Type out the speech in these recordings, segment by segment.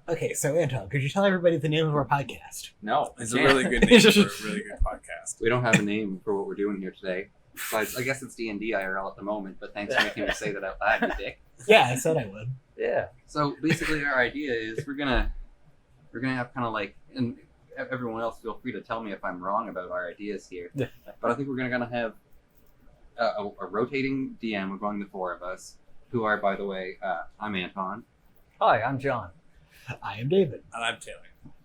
Okay, so Anton, could you tell everybody the name of our podcast? No, It's a really good name for a really good podcast. We don't have a name for what we're doing here today. Besides, I guess it's D&D IRL at the moment, but thanks for making me say that out loud, you dick. Yeah, I said I would. Yeah. So basically, our idea is we're gonna have kind of like, and everyone else feel free to tell me if I'm wrong about our ideas here. But I think we're gonna have a rotating DM among the four of us, who are, by the way, I'm Anton. Hi, I'm John. I am David. And I'm Taylor.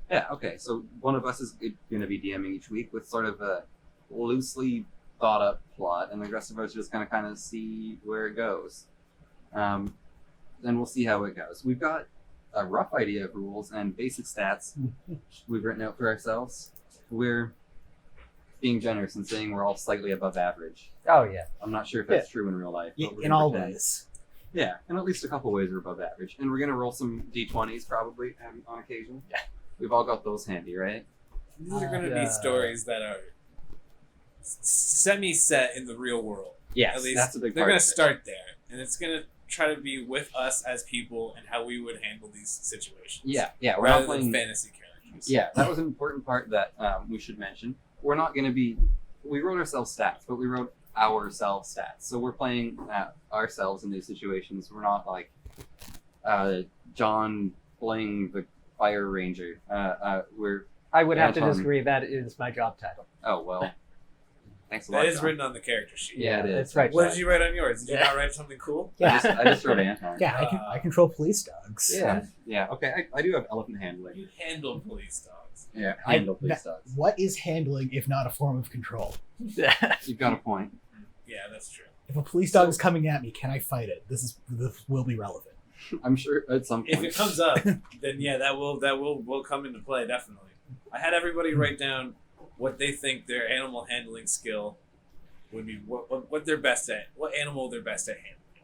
Yeah. Okay. So one of us is gonna be DMing each week with sort of a loosely thought up plot, and the rest of us are just gonna kind of see where it goes. Then we'll see how it goes. We've got a rough idea of rules and basic stats we've written out for ourselves. We're being generous and saying we're all slightly above average. Oh, yeah. I'm not sure if that's true in real life. But we're In gonna all pretend. ways. Yeah, in at least a couple ways we're above average. And we're going to roll some D20s probably on occasion. Yeah. We've all got those handy, right? These are going to be stories that are semi-set in the real world. Yes, At least that's a big they're part going of to it. start there. And it's going to try to be with us as people and how we would handle these situations. Yeah, we're Rather not playing than fantasy characters. Yeah, that was an important part that we should mention. We're not going to be. We wrote ourselves stats, but we wrote ourselves stats. So we're playing ourselves in these situations. We're not like John playing the Fire Ranger. We're. I would have to Anton. disagree. That is my job title. Oh well. Thanks a lot. That is John. written on the character sheet. Yeah, it is. That's right. What John. did you write on yours? Did you Yeah. not write something cool? Yeah, I just wrote Anton. yeah, I control police dogs. Yeah. Okay, I do have elephant handling. You handle police dogs. Yeah, I handle police that- dogs. What is handling if not a form of control? You've got a point. Yeah, that's true. If a police dog is coming at me, can I fight it? This will be relevant. I'm sure at some point. If it comes up, then yeah, that will come into play definitely. I had everybody write down what they think their animal handling skill would be, what they're best at, what animal they're best at handling,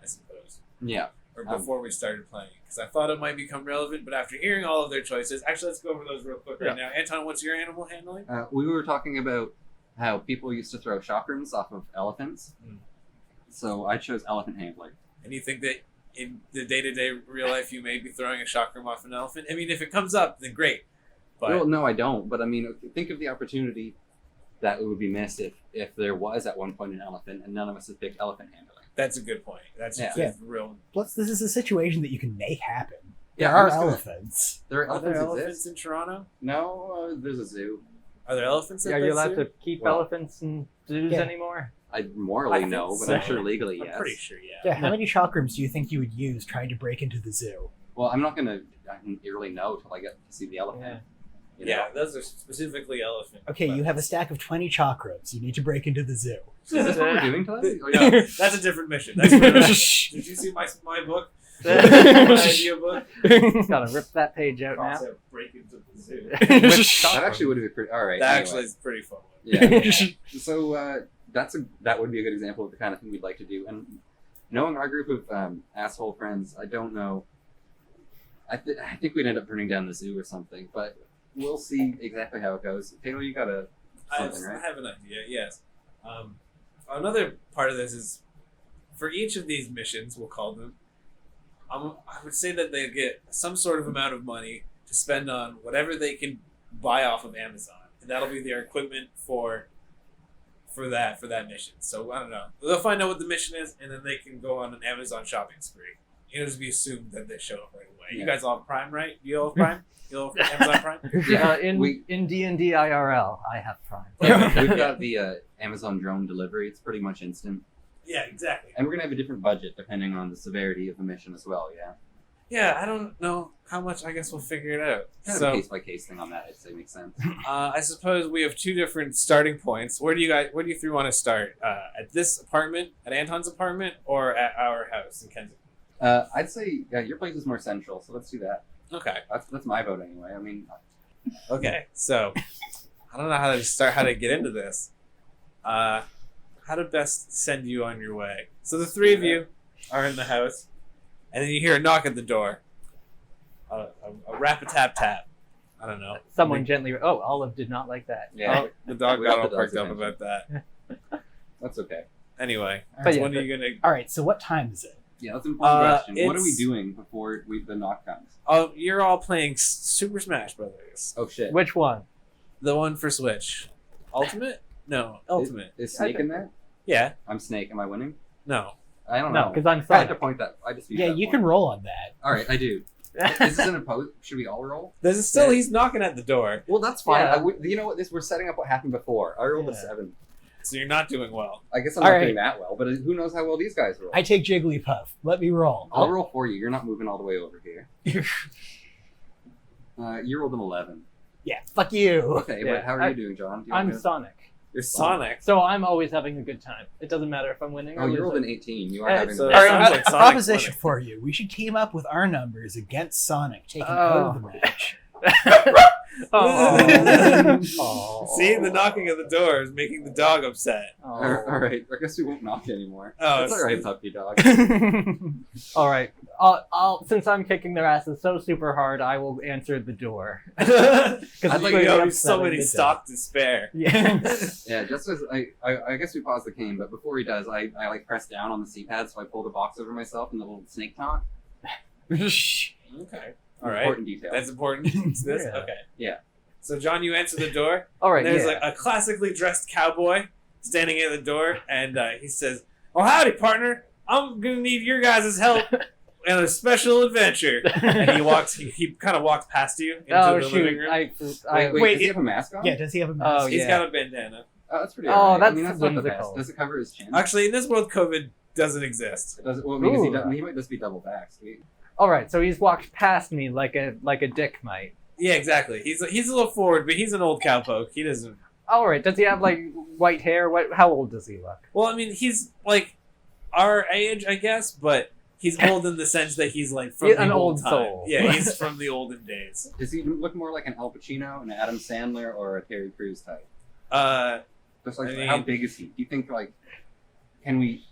I suppose. Yeah. Or before we started playing, because I thought it might become relevant, but after hearing all of their choices, actually, let's go over those real quick right now. Anton, what's your animal handling? We were talking about how people used to throw chakrams off of elephants. So I chose elephant handling. And you think that in the day-to-day real life, you may be throwing a chakram off an elephant? I mean, if it comes up, then great. But Well, no, I don't. But I mean, think of the opportunity that would be missed if there was at one point an elephant and none of us had picked elephant handling. that's a good point. That's Yeah. real. Plus, this is a situation that you can make happen. Yeah, There I'm are just gonna- elephants. There are Are there elephants elephants exist? in Toronto? No, there's a zoo. Are there elephants at Are you that allowed zoo? to keep Well- elephants in zoos Yeah. anymore? I morally I think know, but so. I'm sure legally I'm yes. pretty sure, yeah. Yeah, how many chakrams do you think you would use trying to break into the zoo? Well, I can really know till I get to see the elephant. You know? Yeah, those are specifically elephant. Okay, but- you have a stack of 20 chakrams. You need to break into the zoo. Is this what we're doing today? Oh, No, yeah. that's a different mission. That's did you see my book? My idea book? Gotta rip that page out now. Also, break into the zoo. That actually would have been pretty. All right. That anyway. actually is pretty fun. Yeah. So that would be a good example of the kind of thing we'd like to do. And knowing our group of asshole friends, I don't know. I think we'd end up burning down the zoo or something, but we'll see exactly how it goes. Taylor, you got something, I right? have an idea, yes. Another part of this is, for each of these missions, we'll call them, I would say that they get some sort of amount of money to spend on whatever they can buy off of Amazon. And that'll be their equipment for that mission. So, I don't know. They'll find out what the mission is, and then they can go on an Amazon shopping spree. It'll just be assumed that they show up right away. You Yeah. guys all have Prime, right? You all have Prime? You all have Amazon Prime? Yeah, In D&D IRL, I have Prime. yeah, we've got the Amazon drone delivery. It's pretty much instant, Yeah, exactly. and we're gonna have a different budget depending on the severity of the mission as well. Yeah, Yeah, I don't know how much. I guess we'll figure it out. kind of So, a case by case thing on that. I'd say makes sense. I suppose we have two different starting points. Where do you three want to start? At this apartment, at Anton's apartment, or at our house in Kensington? I'd say your place is more central, so let's do that. Okay. That's my vote anyway. I mean, Okay. So, I don't know how to get into this. How to best send you on your way. So the three of you are in the house, and then you hear a knock at the door. A rap-a-tap-tap. I don't know. Someone gently. Oh, Olive did not like that. yeah, Oh, the dog We got got all the perked dog's up about that. that's okay. Anyway, All But right, yeah, when are you gonna? all right, so what time is it? Yeah, that's an important question. What are we it's- doing before the knock comes? Oh, you're all playing Super Smash Brothers. Oh shit! Which one? The one for Switch. Ultimate? No, Ultimate. Is Snake in there? Yeah. I'm Snake. Am I winning? No. I don't No, know. because I'm I had to Sonic. point that. I just Yeah, you can roll on that. All right, I do. Is this an opposed? Should we all roll? There's still Yeah. he's knocking at the door, Well, that's fine. Yeah. You know what? We're setting up what happened before. I rolled a Yeah. 7. so you're not doing well. I guess I'm All not right. doing that well, but who knows how well these guys roll? I take Jigglypuff. Let me roll. I'll roll for you. You're not moving all the way over here. You rolled an 11. Yeah, fuck you. Okay, Yeah, but how are you doing, John? Do you I'm want to- Sonic. You're Sonic. So I'm always having a good time. It doesn't matter if I'm winning or Oh, you rolled an losing. 18. You are Yeah, having so- a It All right, sounds like a Sonic's proposition winning. for you. We should team up with our numbers against Sonic, taking Oh. out of the match. Oh. See, the knocking at the door is making the dog upset. Oh. All right, I guess we won't knock anymore. Oh, It's all right, puppy dog. All right. Since I'm kicking their asses so super hard, I will answer the door. I'd it's like really to have so upsetting many to stock to spare. Yeah. Yeah, just as I guess we pause the game, but before he does, I like press down on the C-pad, so I pull the box over myself and the little snake talk. Okay. All right. Important detail. That's important to this? Yeah. Okay. Yeah. So, John, you answer the door. All right. There's Yeah. like a classically dressed cowboy standing at the door, and he says, "Oh, howdy, partner. I'm gonna need your guys' help in a special adventure." And he kind of walks past you into Oh the living shoot! room. I Wait, Wait, does he have a mask on? Yeah, does he have a mask? Oh, He's yeah. got a bandana. Oh, that's pretty Oh, alright. that's I mean, that's not the whimsical. best. Does it cover his chin? Actually, in this world, COVID doesn't exist. Does it, well, because Ooh. he might just be double back. Sweet. All right. So he's walked past me like a dick might. Yeah, exactly. He's a little forward, but he's an old cowpoke. He doesn't. All right. Does he have like white hair? How old does he look? Well, I mean, he's like our age, I guess, but he's old in the sense that he's like from He's the an old old time. soul. Yeah, he's from the olden days. Does he look more like an Al Pacino, an Adam Sandler, or a Terry Crews type? Just like I mean- how big is he? Do you think can we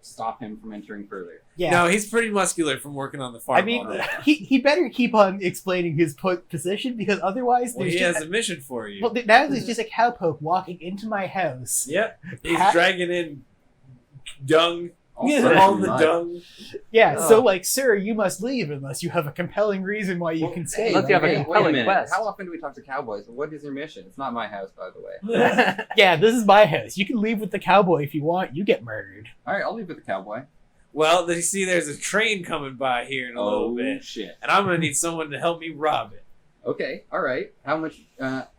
stop him from entering further? Yeah. No, he's pretty muscular from working on the farm I mean, all day. he better keep on explaining his position because otherwise Well, there's he just, has a mission for you. well, now there's just a cowpoke walking into my house. Yep, he's Pat- dragging in dung, All Yeah. sorts all of the mud. dung. Yeah, Oh. so sir, you must leave unless you have a compelling reason why you Well, can stay. Unless you have a Wait compelling minute. quest. How often do we talk to cowboys? What is your mission? It's not my house, by the way. Yeah, this is my house. You can leave with the cowboy if you want. You get murdered. All right, I'll leave with the cowboy. Well, you see, there's a train coming by here in a little bit, Shit. and I'm gonna need someone to help me rob it. Okay, all right. How much?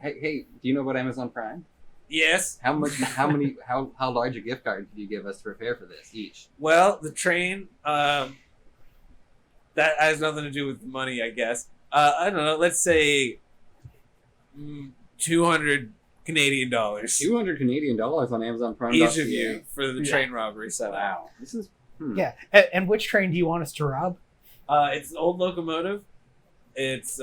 Hey, do you know about Amazon Prime? Yes. How much? How large a gift card could you give us to prepare for this each? Well, the train, that has nothing to do with the money, I guess. I don't know. Let's say 200 Canadian dollars 200 Canadian dollars on Amazon Prime. each of you for the Yeah. train robbery setup. Wow, this is. Yeah, and which train do you want us to rob? It's an old locomotive. It's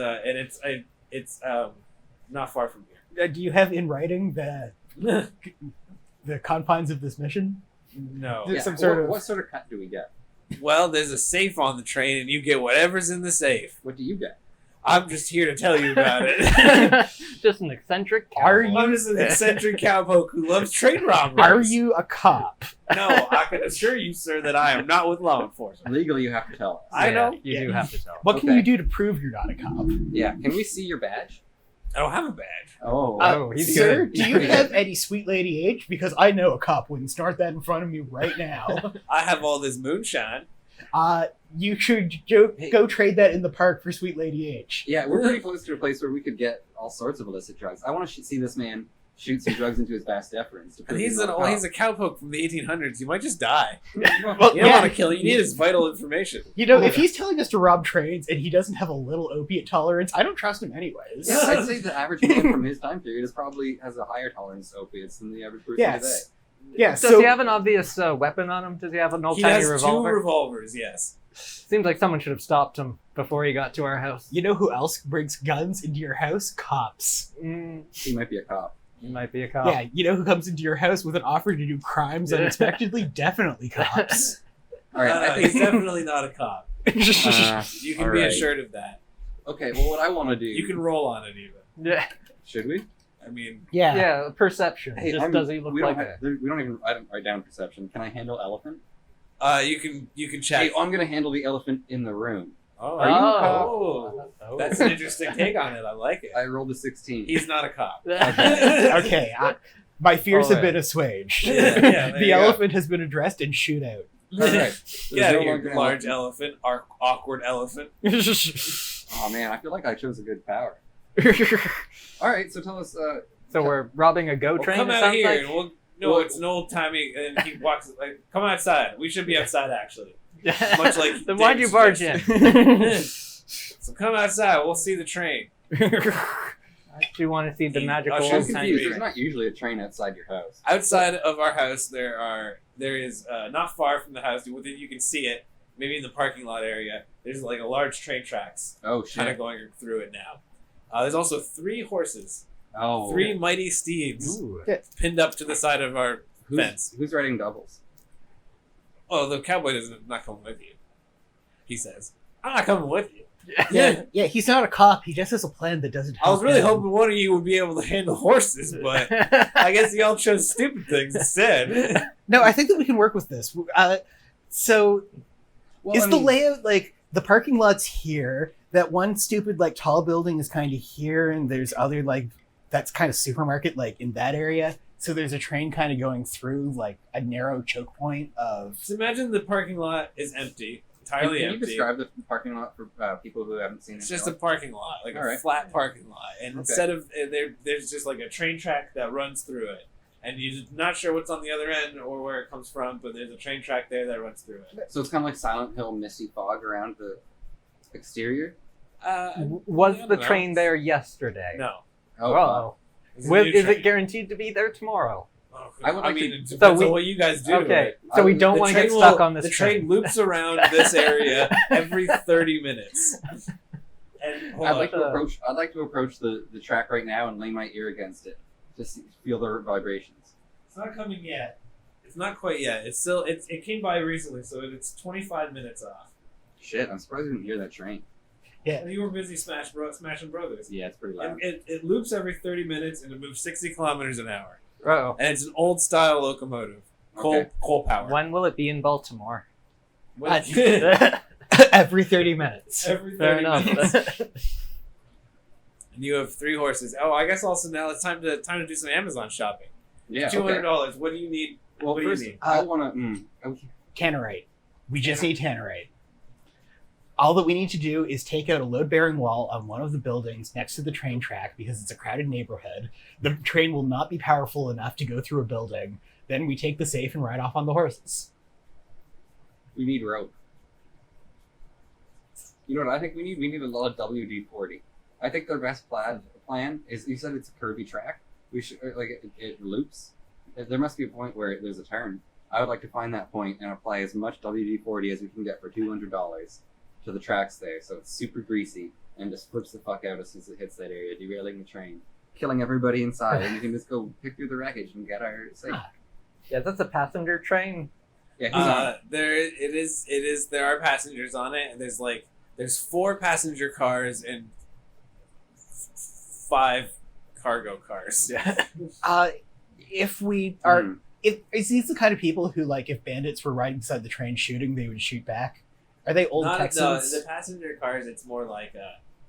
not far from Do you have in writing here. the confines of this mission? No. There's some sort of- What sort of cut do we get? Well, there's a safe on the train, and you get whatever's in the safe. What do you get? I'm just here to tell you about it. Just an eccentric. Are cowboy. you- I'm just an eccentric cowpoke who loves train robberies. Are you a cop? No, I can assure you, sir, that I am not with law enforcement. Legally, you have to tell us. I know. You do Yeah. have to tell. What can Okay. you do to prove you're not a cop? Yeah. Can we see your badge? I don't have a badge. Oh. Oh, he's Sir, good. do you have any sweet lady H? Because I know a cop wouldn't start that in front of me right now. I have all this moonshine. You should Hey. go trade that in the park for sweet lady H. Yeah, we're pretty close to a place where we could get all sorts of illicit drugs. I want to see this man shoot some drugs into his vas deferens. To And prove he's not a cop. he's a cowpoke from the 1800s. You might just die. Well, You don't yeah. want to kill him. You need his vital information. You know, if he's telling us to rob trains and he doesn't have a little opiate tolerance, I don't trust him anyways. Yeah, I'd say the average man from his time period probably has a higher tolerance to opiates than the average person Yes. today. Yeah, Does so he have an obvious weapon on him? Does he have an old He tiny has revolver? 2 revolvers, yes. Seems like someone should have stopped him before he got to our house. you know who else brings guns into your house? Cops. He might be a cop. He might be a cop. Yeah, you know who comes into your house with an offer to do crimes unexpectedly? Definitely cops. All right, I He's think. definitely not a cop. You can all be right. assured of that. Okay, well, what I want to do. You can roll on it even. Yeah. Should we? I mean, yeah. Yeah, perception. Hey, Just I'm- does he look we like don't that? have, we don't even. I don't write down perception. Can I handle elephant? You can check. Hey, I'm gonna handle the elephant in the room. Oh, Are you a cop? Oh. That's an interesting take on it. I like it. I rolled a 16. He's not a cop. Okay, my fears have Alright. been assuaged. Yeah, there The you go. elephant has been addressed and shoot out. All right. There's Yeah, no your longer an large elephant. awkward elephant. Oh man, I feel like I chose a good power. All right, so tell us. So we're robbing a go Well, train. come it out sounds here. like? And no, it's an old timey. And he walks like, come outside. We should be outside actually. Much like then why'd you Dave's barge in? So come outside. We'll see the train. I do want to see the magical I'm I'm old confused. time confused. train. There's not usually a train outside your house. Outside of our house, there is not far from the house. Within you can see it. Maybe in the parking lot area. There's like a large train tracks Oh kind of shit. going through it now. There's also 3 horses, Oh. 3 mighty steeds Ooh. pinned up to the side of our fence. Who's riding doubles? Oh, the cowboy doesn't not coming with you. He says, "I'm not coming with you." yeah, he's not a cop. He just has a plan that doesn't help I was really him. hoping one of you would be able to handle horses, but I guess y'all chose stupid things instead. No, I think that we can work with this. So, Well, is I the mean, layout like the parking lot's here? That one stupid like tall building is kind of here, and there's other like that's kind of supermarket like in that area. So there's a train kind of going through like a narrow choke point of. So imagine the parking lot is empty, Can entirely you empty. describe the parking lot for people who haven't seen it? It's just a parking lot, like a Alright. flat parking lot, and Okay. instead of there's just like a train track that runs through it, and you're not sure what's on the other end or where it comes from, but there's a train track there that runs through it. So it's kind of like Silent Hill, misty fog around the exterior. Was I the don't know. train there yesterday? No. Oh, Whoa. It's a new Is train. it guaranteed to be there tomorrow? Oh, I would like mean, to- it So depends we- on what you guys do. to Okay, it. so we The don't want to get train stuck will- on this The train loops around this area every 30 minutes. And hold I'd on. like to approach. I'd like to approach the track right now and lay my ear against it, just feel the vibrations. It's not coming yet. It's not quite yet. It's still. It came by recently, so it's 25 minutes off. Shit, I'm surprised you didn't hear that train. And you were busy smashing brothers. Yeah, it's pretty loud. It loops every 30 minutes and it moves 60 kilometers an hour. Uh-oh. And it's an old style locomotive, Okay. coal power. When will it be in Baltimore? When- Every 30 minutes. every 30 Fair enough. minutes. And you have 3 horses. Oh, I guess also now it's time to do some Amazon shopping. Yeah. $200. Okay. What do you need? Well, what do you first, need? I want to. Tannerite. We just need tannerite. All that we need to do is take out a load-bearing wall on one of the buildings next to the train track because it's a crowded neighborhood. The train will not be powerful enough to go through a building. Then we take the safe and ride off on the horses. We need rope. You know what I think we need? We need a lot of WD-40. I think their best plan is. You said it's a curvy track. We should it loops. There must be a point where there's a turn. I would like to find that point and apply as much WD-40 as we can get for $200 to the tracks there, so it's super greasy and just flips the fuck out as soon as it hits that area, derailing the train, killing everybody inside, and we can just go pick through the wreckage and get our safe. Yeah, that's a passenger train. Yeah, who's on? There are passengers on it, and there's 4 passenger cars and 5 cargo cars. If we are, Hmm. is these the kind of people who like if bandits were riding beside the train shooting, they would shoot back? Are they old Not Texans? the passenger cars. It's more like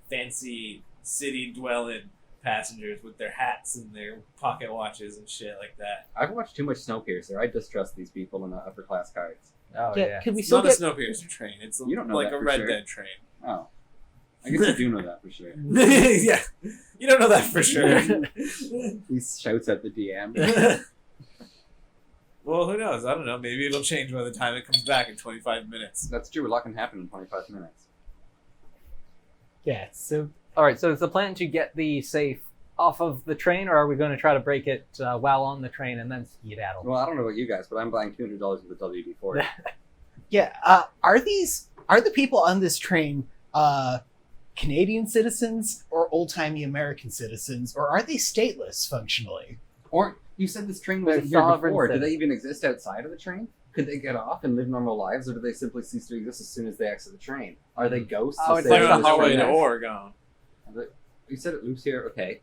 fancy city dwelling passengers with their hats and their pocket watches and shit like that. I've watched too much Snowpiercer. I distrust these people in the upper class cars. Oh yeah, yeah. could we It's still not get? a Snowpiercer train. It's You don't know like that a for Red sure. Dead train. Oh, I guess I do know that for sure. Yeah, you don't know that for sure. He shouts at the DM. Well, who knows? I don't know. Maybe it'll change by the time it comes back in 25 minutes. That's true. A lot can happen in 25 minutes. Yeah. So All right. So is the plan to get the safe off of the train, or are we going to try to break it while on the train and then skedaddle? Well, I don't know about you guys, but I'm buying $200 with the WD-40. yeah, are the people on this train Canadian citizens or old-timey American citizens, or are they stateless functionally? Or you said this train was They're here sovereign before. Do they citizens. even exist outside of the train? Could they get off and live normal lives, or do they simply cease to exist as soon as they exit the train? Are they ghosts? Oh, who it's stay like They're on on the the highway train? to Oregon. You said it loops here? Okay.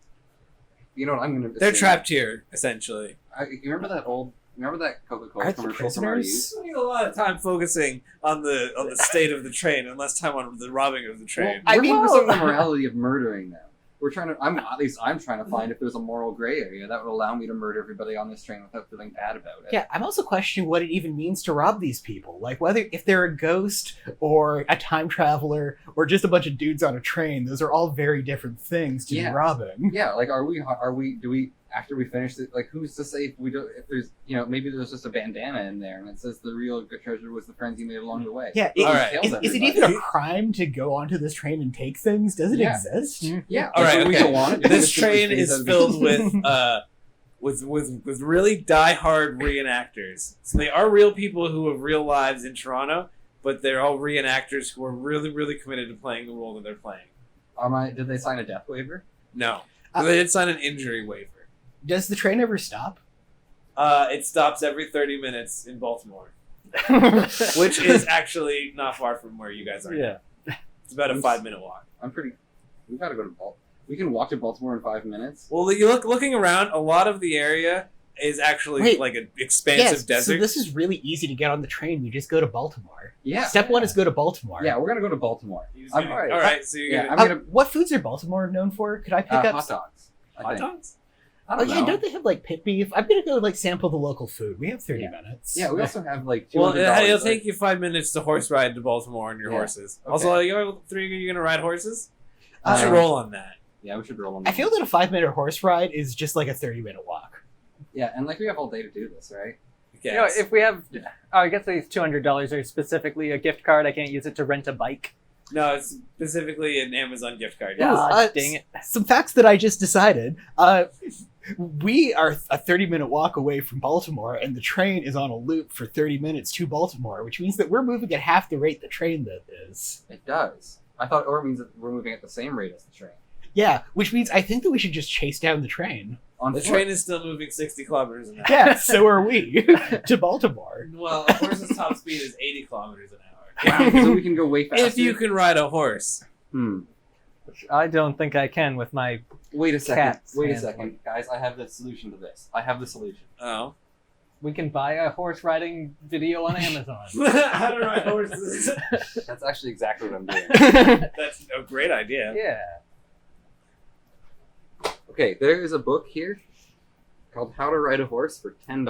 You know what I'm going to They're trapped here, essentially. You remember that old Remember that Coca-Cola Are the commercial from our prisoners? youth? Spending a lot of time focusing on the state of the train, and less time on the robbing of the train. I We're mean, focused on the morality of murdering them. We're trying to. I'm trying to find if there's a moral gray area that would allow me to murder everybody on this train without feeling bad about it. Yeah, I'm also questioning what it even means to rob these people. Like, whether if they're a ghost or a time traveler or just a bunch of dudes on a train, those are all very different things to Yeah. be robbing. Yeah, like do we after we finish it, like who's to say if we don't, if there's, you know, maybe there's just a bandana in there and it says the real treasure was the friends you made along the way. Yeah, All right. Kills is it everybody. even a crime to go onto this train and take things? Does it Yeah. exist? Yeah. All right, That's what we okay. don't want. This train is filled with really die-hard reenactors. So they are real people who have real lives in Toronto, but they're all reenactors who are really, really committed to playing the role that they're playing. Did they sign a death waiver? No. They did sign an injury waiver. Does the train ever stop? It stops every 30 minutes in Baltimore, which is actually not far from where you guys are. Yeah. It's about a 5-minute walk. We gotta go to Baltimore. We can walk to Baltimore in 5 minutes. Well, looking around, a lot of the area is actually Wait. like an expansive desert. So this is really easy to get on the train. We just go to Baltimore. Yeah. Step one is go to Baltimore. Yeah, we're gonna go to Baltimore. All right, so you're Yeah, gonna I'm gonna What foods are Baltimore known for? Could I pick up? hot dogs. I hot think. dogs. I Oh don't yeah, know. don't they have like pit beef? I'm gonna go like sample the local food. We have 30 Yeah. minutes. Yeah, we also have like Well, $200. it'll take you 5 minutes to horse ride to Baltimore on your Yeah. horses. Okay. Also, you're gonna ride horses. I should Um, roll on that. Yeah, we should roll on I that. feel that a 5-minute horse ride is just like a 30-minute walk. Yeah, and like we have all day to do this, right? You know, if we have, I guess these $200 are specifically a gift card. I can't use it to rent a bike. No, it's specifically an Amazon gift card. Yeah. Ah, dang it. Some facts that I just decided. We are a 30-minute walk away from Baltimore, and the train is on a loop for 30 minutes to Baltimore, which means that we're moving at half the rate the train that is. It does. I thought, or it means that we're moving at the same rate as the train. Yeah, which means I think that we should just chase down the train. On The foot. train is still moving 60 kilometers an hour. Yeah, so are we to Baltimore. Well, a horse's top speed is 80 kilometers an hour. Wow, so we can go way faster. If you can ride a horse. Which I don't think I can with my. Wait a second. Cats Wait a and- second, guys. I have the solution to this. I have the solution. Oh. We can buy a horse riding video on Amazon. How to ride horses. That's actually exactly what I'm doing. That's a great idea. Yeah. Okay, there is a book here called How to Ride a Horse for $10.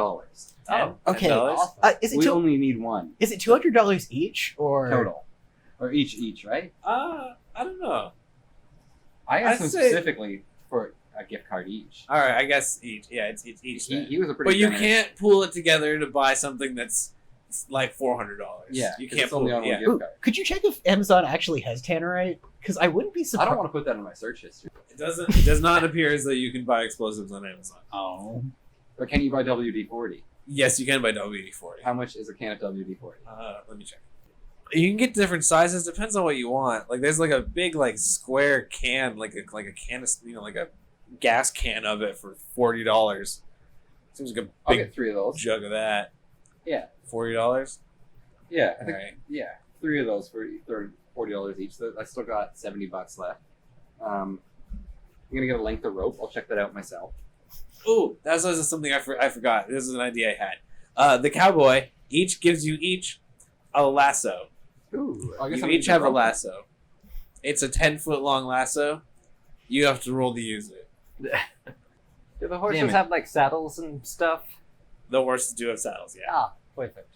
Oh, Okay. $10? Is it We only need one is it $200 each or total, or each, right? I don't know. I asked I'd him say- specifically for a gift card each. All right, I guess each. Yeah, it's each. He, Then. he was a pretty. But you generous- can't pool it together to buy something that's like $400. Yeah, you 'cause can't it's only pool. on Yeah. one gift Ooh, card. could you check if Amazon actually has Tannerite? Because I wouldn't be I surprised. don't want to put that in my search history. It doesn't. It does not appear as though you can buy explosives on Amazon. Oh. But can you buy WD-40? Yes, you can buy WD-40. How much is a can of WD-40? Let me check. You can get different sizes. Depends on what you want. Like there's like a big like square can, like a can of, like a gas can of it for $40. Seems like a I'll big get 3 of those. jug of that. Yeah. $40. Yeah, I think, Alright. yeah, 3 of those for $40 each. So I still got $70 left. I'm gonna get a length of rope. I'll check that out myself. Oh, that's also something I forgot. This is an idea I had. The cowboy each gives you a lasso. Ooh, I guess You I'm each gonna have a rope. lasso. It's a 10-foot long lasso. You have to roll to use it. Do the horses Damn it. have like saddles and stuff? The horses do have saddles, yeah. Ah, perfect.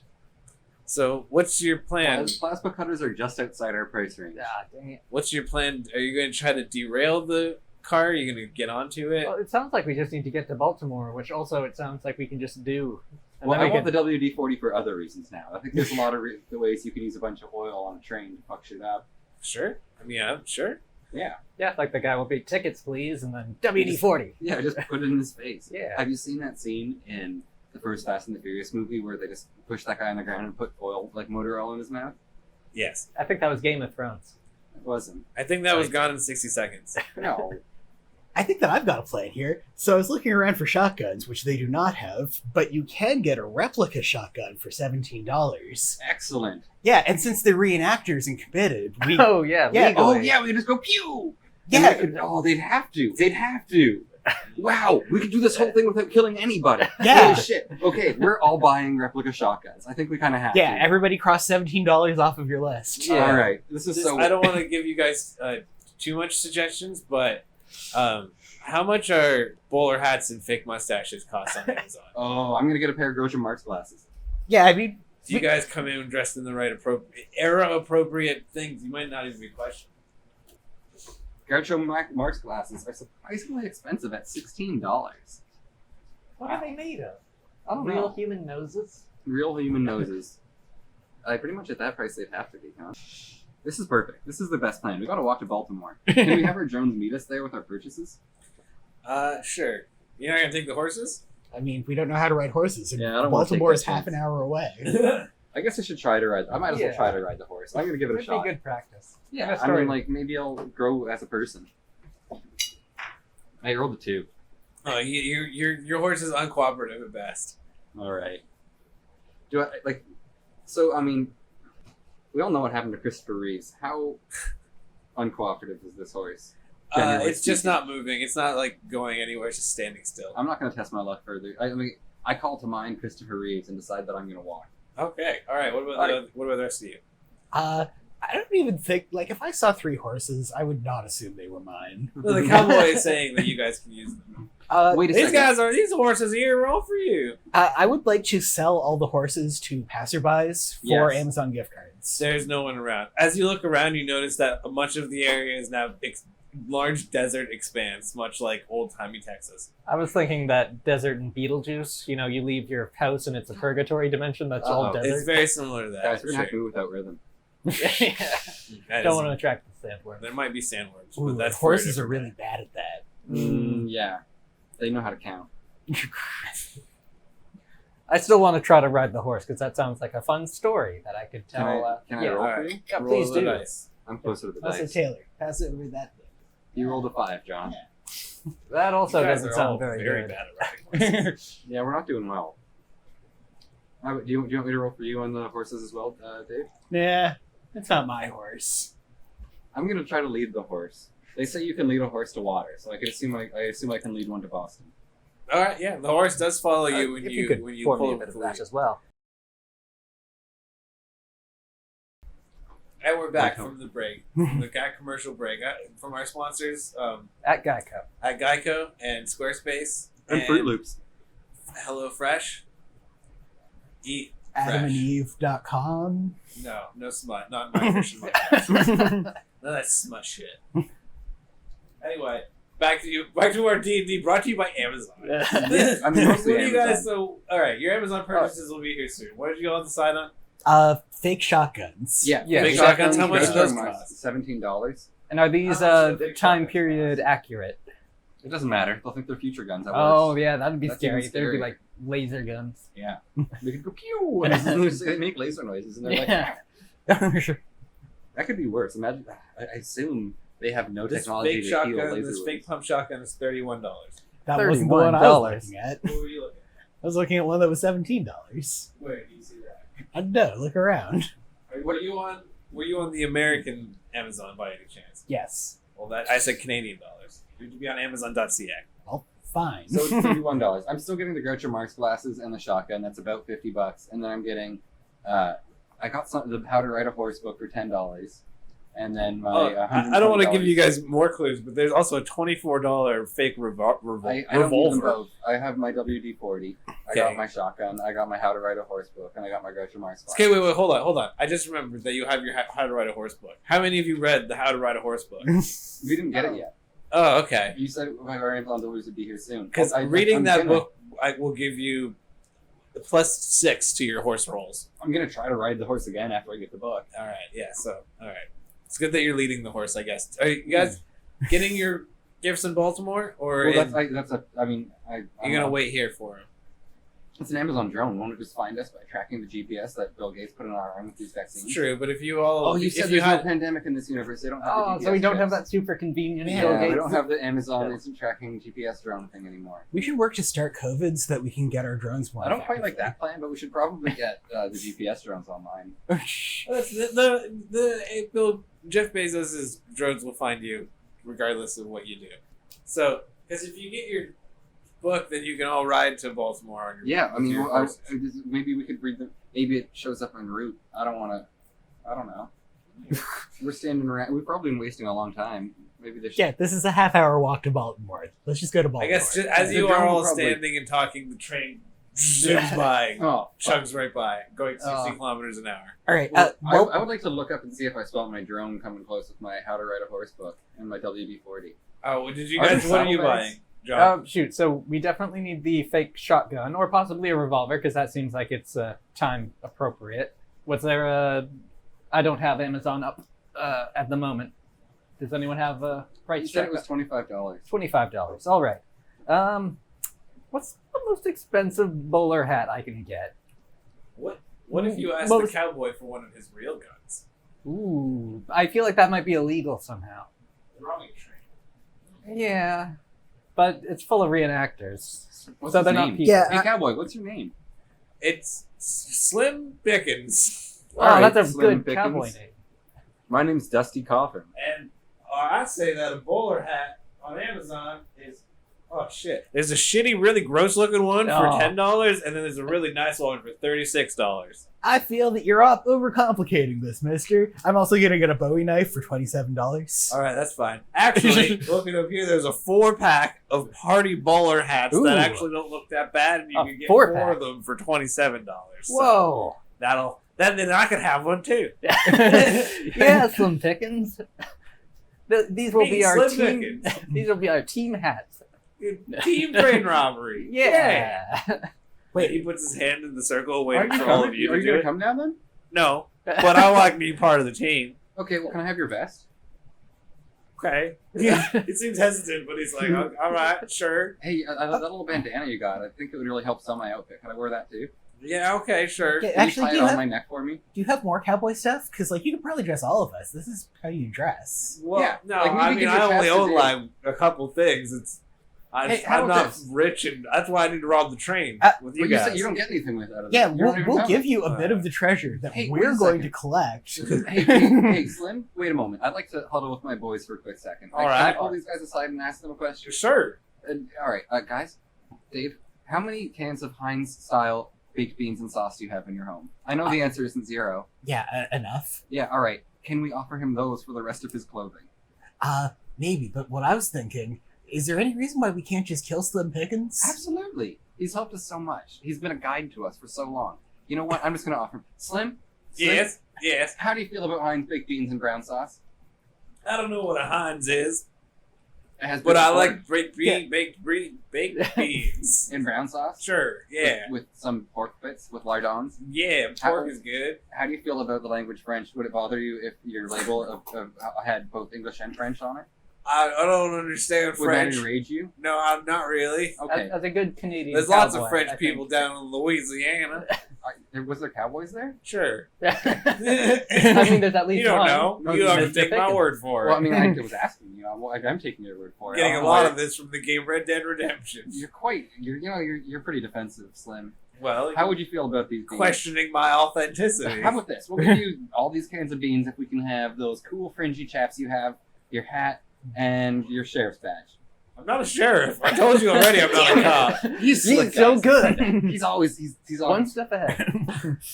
So, what's your plan? Plasma cutters are just outside our price range. Ah, dang it. What's your plan? Are you going to try to derail the car? Are you going to get onto it? Well, it sounds like we just need to get to Baltimore, which also it sounds like we can just do. And Well, then I we want can... the WD-40 for other reasons now. I think there's a lot of the ways you can use a bunch of oil on a train to fuck shit up. Sure. I mean, yeah, sure. Yeah. Yeah, like the guy will be tickets, please, and then WD-40. Yeah, just put it in his face. Yeah. Have you seen that scene in the first Fast and the Furious movie where they just push that guy on the ground and put oil, like motor oil in his mouth? Yes. I think that was Game of Thrones. It wasn't. I think that was gone in 60 seconds. No. I think that I've got a plan here. So I was looking around for shotguns, which they do not have, but you can get a replica shotgun for $17. Excellent. Yeah, and since they're reenactors and committed, we Oh, yeah, Yeah, legally. Oh, yeah, we can just go pew! yeah, And they could, they'd have to. They'd have to. Wow, we could do this whole thing without killing anybody. Yeah. Holy shit. Okay, we're all buying replica shotguns. I think we kind of have Yeah, to. everybody cross $17 off of your list. Yeah. All right, this is so. I don't want to give you guys too much suggestions, but how much are bowler hats and fake mustaches cost on Amazon? Oh, I'm gonna get a pair of Groucho Marx glasses. Yeah, I mean, Do you guys come in dressed in the right era appropriate things? You might not even be questioned. Groucho Marx glasses are surprisingly expensive at $16. What are they made of? I don't Real know. human noses? Real human noses. Pretty much at that price they'd have to be, huh? This is perfect. This is the best plan. We gotta walk to Baltimore. Can we have our drones meet us there with our purchases? Sure. You're not gonna take the horses? I mean, we don't know how to ride horses. And Yeah, I don't wanna Baltimore take is that half chance. an hour away. I guess I should try to ride. I might as well Yeah. try to ride the horse. I'm gonna give it a Would shot. be good practice. Yeah, Best I mean, story. like maybe I'll grow as a person. I rolled a 2. Oh, your horse is uncooperative at best. All right. Do I like? So I mean, we all know what happened to Christopher Reeves. How uncooperative is this horse? Generally It's just speaking. not moving. It's not like going anywhere. It's just standing still. I'm not gonna test my luck further. I mean, I call to mind Christopher Reeves and decide that I'm gonna walk. Okay. All right. What about the rest of you? I don't even think, like, if I saw 3 horses, I would not assume they were mine. Well, the cowboy is saying that you guys can use them. Wait a These second. these horses here are all for you. I would like to sell all the horses to passerbys for Yes. Amazon gift cards. There's no one around. As you look around, you notice that much of the area is now large desert expanse, much like old timey Texas. I was thinking that desert and Beetlejuice, you leave your house and it's a purgatory dimension that's all Uh-oh. It's desert. very similar to that. Guys, we're for gonna have to sure. move without rhythm. That Don't is- want to attract the sandworm. There might be sandworms, Ooh, but that's for a horses are different really bad at that. Yeah, they know how to count. I still want to try to ride the horse because that sounds like a fun story that I could Can tell. I, can I yeah. roll All for right. you? Yeah, Roll please the do. dice. I'm closer to the Also, dice. Taylor, pass it over that thing. You rolled a 5, John. That also You guys doesn't are all sound very good. bad at riding horses. Yeah, we're not doing well. Do you want me to roll for you on the horses as well, Dave? Nah, that's not my horse. I'm gonna try to lead the horse. They say you can lead a horse to water, so I assume I can lead one to Boston. All right, yeah, the horse does follow you when If you could when you pour pull me a him bit of through. that as well. And we're back Like from the break, from the commercial break, from our sponsors At Geico. at Geico and Squarespace And Fruit Loops. HelloFresh. Eat fresh. AdamandEve.com. No smut, not my Christian podcast. None of that smut shit. Anyway, back to our D&D brought to you by Amazon. I mean, mostly What do you guys? Amazon. So, all right, your Amazon purchases will be here soon. What did you all decide on? Fake shotguns. Yeah, Yeah, big shotguns, how much Those do those are cost? $17. And are these How much do the big time shotguns period cost? accurate? It doesn't matter. They'll think they're future guns. At Oh worst. yeah, that'd be That's scary. even There'd be scarier. like laser guns. Yeah. They could go pew, and they make laser noises, and they're like, Yeah. Sure. that could be worse. Imagine. I assume they have no This technology fake to shotgun, heal laser this wounds. fake pump shotgun is $31. That wasn't the one I was $31. looking at. What were you looking at? I was looking at one that was $17. Where do you see that? I don't know. Look around. Were you on? Were you on the American Amazon by any chance? Yes. Well, that I said Canadian dollars. You'd be on Amazon.ca. Fine. So it's $31. I'm still getting the Groucho Marx glasses and the shotgun. That's about $50, and then I'm getting. I got the How to Ride a Horse book for $10, and then my. I don't want to give you $120 guys more clues, but there's also a $24 fake I don't need them revolver. both. I have my WD-40. I Okay. got my shotgun. I got my How to Ride a Horse book, and I got my Groucho Marx glasses. Okay, wait, hold on. I just remembered that you have your How to Ride a Horse book. How many of you read the How to Ride a Horse book? We didn't get it yet. Oh, okay. You said my Amazon deliveries would be here soon. Because I'm reading that gonna- book, I will give you the +6 to your horse rolls. I'm gonna try to ride the horse again after I get the book. All right, yeah. So, all right, it's good that you're leading the horse. I guess. Are you guys getting your gifts in Baltimore, or Well, you're I'm gonna not- wait here for him? It's an Amazon drone. Won't it just find us by tracking the GPS that Bill Gates put in our arm with these vaccines? It's true, but if you all, Oh, you if said you there's had, no pandemic in this universe. They don't have the Oh, GPS so we don't have chips. that super convenient Yeah, Bill Yeah, we Gates. don't have the Amazon instant tracking GPS drone thing anymore. We should work to start COVID so that we can get our drones more I don't quite like effectively. that plan, but we should probably get the GPS drones online. that's Jeff Bezos's drones will find you regardless of what you do. So Because if you get your book, then you can all ride to Baltimore. On your, Yeah, I mean, your well, horses. maybe we could read them. Maybe it shows up en route. I don't know. We're standing around. We've probably been wasting a long time. Maybe they should. Yeah, this is a half-hour walk to Baltimore. Let's just go to I Baltimore. guess just, as The you drone are will all probably- standing and talking, the train zooms by, Oh, chugs right by, going 60 Oh. kilometers an hour. All right. well, Well, I would like to look up and see if I spot my drone coming close with my How to Ride a Horse book and my WD-40. Oh, well, did you Are guys? there What are you saddlebags? buying, John? Shoot, so we definitely need the fake shotgun, or possibly a revolver, because that seems like it's time appropriate. Was there a... I don't have Amazon up at the moment. Does anyone have a You price said check? it was $25. $25. All right. What's the most expensive bowler hat I can get? What if you asked What the was- cowboy for one of his real guns? Ooh, I feel like that might be illegal somehow. Robbing train. Yeah, but it's full of reenactors. What's So his they're not name? people. Yeah, Hey, cowboy, what's your name? It's Slim Pickens. Oh, All right, that's a Slim good Pickens. cowboy name. My name's Dusty Coffin. And I say that a bowler hat on Amazon is shit. There's a shitty, really gross looking one for Oh. $10, and then there's a really nice one for $36. I feel that you're up overcomplicating this, mister. I'm also going to get a Bowie knife for $27. All right, that's fine. Actually, looking up here, there's a 4-pack of party bowler hats Ooh. that actually don't look that bad, and you A can get 4-pack. 4 of them for $27. So Whoa. then I could have one too. Yeah, Slim Pickens. These will Me, be our Slim team. Pickens. These will be our team hats. Team train robbery. Yeah. Wait, he puts his hand in the circle waiting Are you for all coming? of you Are to you do gonna it. come down then? No, but I like being part of the team. Okay, well, can I have your vest? Okay. He seems hesitant, but he's like, all right, sure. Hey, that little bandana you got, I think it would really help sell my outfit. Can I wear that too? Yeah, okay, sure. Yeah, Can actually, you tie do it you on have my neck for me? do you have more cowboy stuff? Because you could probably dress all of us. This is how you dress. Well, Yeah, no, like, maybe I mean, give I your only chest a own day. like a couple things. Hey, how I'm about not this? rich, and that's why I need to rob the train with you Well, you guys. said you don't get anything with out of Yeah, it. You don't even we'll have give it. you a bit of the treasure that Hey, wait we're a going second. to collect. Hey, Slim, wait a moment. I'd like to huddle with my boys for a quick second. All Can right. I pull these guys aside and ask them a question? Sure. All right, guys. Dave, how many cans of Heinz-style baked beans and sauce do you have in your home? I know the answer isn't 0. Yeah, enough. Yeah, all right. Can we offer him those for the rest of his clothing? Maybe. But what I was thinking, is there any reason why we can't just kill Slim Pickens? Absolutely. He's helped us so much. He's been a guide to us for so long. You know what? I'm just going to offer him. Slim? Yes. How do you feel about Heinz baked beans and brown sauce? I don't know what a Heinz is, It has but I corn like baked beans. and brown sauce. Sure. Yeah. With some pork bits with lardons. Yeah. Pork is good. How do you feel about the language French? Would it bother you if your label had both English and French on it? I don't understand Would French. that enrage you? No, I'm not really. Okay. As a good Canadian There's lots cowboy, of French I think. people down in Louisiana. Was there cowboys there? Sure. I mean, there's at least You don't one. know. No, You don't have to Mr. take my Pickens. word for it. Well, I mean, I was asking you. I'm taking your word for it. Getting I a don't know lot why- of this from the game Red Dead Redemption. You're pretty defensive, Slim. Well, How would you feel about these beans? questioning my authenticity. How about this? We'll give you all these cans of beans if we can have those cool fringy chaps you have, your hat, and your sheriff's badge. I'm not a sheriff. I told you already I'm not a cop. He's slick, so guys. good. He's always. One always. step ahead.